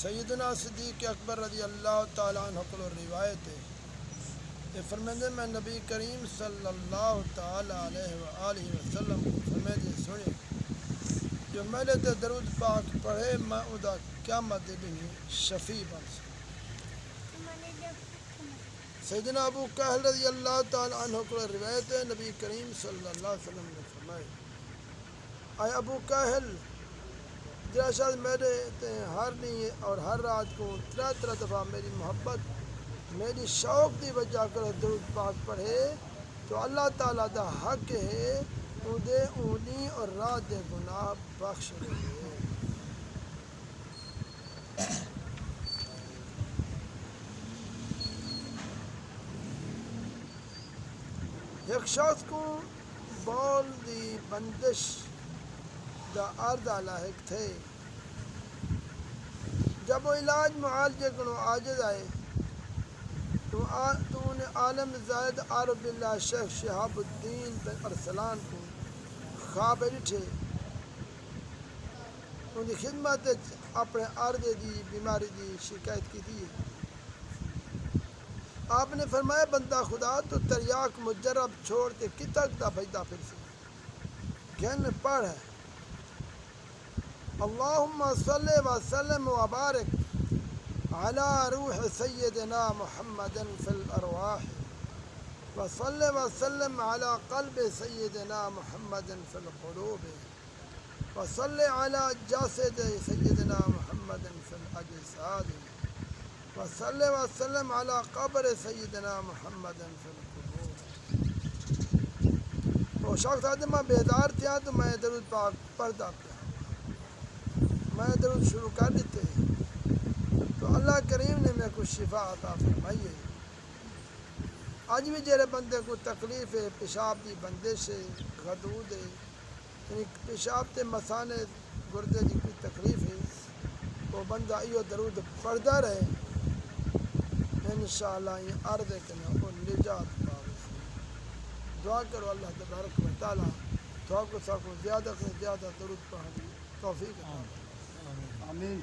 سیدنا صدیق اکبر رضی اللہ تعالیٰ عنہ کو روایت ہے کہ فرماتے میں نبی کریم صلی اللہ تعالیٰ علیہ وآلہ وسلم کو فرماتے سنے جو میرے تے درود پاک پڑھے میں ادا قیامت دن شفیع بن سکوں۔ سیدنا ابو کہل رضی اللہ تعالیٰ عنہ کو روایت ہے نبی کریم صلی اللہ علیہ وسلم نے فرمایا اے ابو کہل جرا شاید میرے تے ہر نہیں اور ہر رات کو ترہ دفعہ میری محبت میری شوق دی وجہ کر درود پاک پڑھے تو اللہ تعالیٰ دا حق ہے اودے اونی اور رات دے گناہ بخش دے۔ ایک شخص کو بول دی بندش دا عرضہ لاحق تھے جب وہ علاج معالجے کو عاجز آئے تو انہیں عالم زائد عارف باللہ شیخ شہاب الدین بن ارسلان کو خواب ڈٹھے ان کی خدمت اپنے عرضے دی بیماری دی شکایت کی دی۔ آپ نے فرمایا بندہ خدا تو تریاک مجرب چھوڑ کے کتک دا بھجدا پھر سے گھن پڑھ ہے اللہم صلی وسلم وبارک علی روح سیدنا محمد فی الارواح وصلی وسلم علی قلب سیدنا محمد فی القلوب وصلی علی جسد سیدنا محمد فی الاجساد وصلی وسلم علی قبر سیدنا محمد فی القبور۔ وہ شخص آدم بیدار تھا تو میں درود پاک پڑھتا پیا میں درود شروع کر دیتے تو اللہ کریم نے میرے کو شفا عطا فرمائی ہے۔ آج بھی جڑے بندے کو تکلیف ہے پیشاب دی بندش ہے غدود ہے یعنی پیشاب تے مسانے گردے دی کوئی تکلیف ہے وہ بندہ ایو درود پڑھتا رہے انشاءاللہ یہ عرض ہے کہ وہ نجات پاوے۔ دعا کرو اللہ تبارک و تعالیٰ دعا کو ساکو زیادہ سے زیادہ درود پڑھنے توفیق عطا فرمائے۔ آمین۔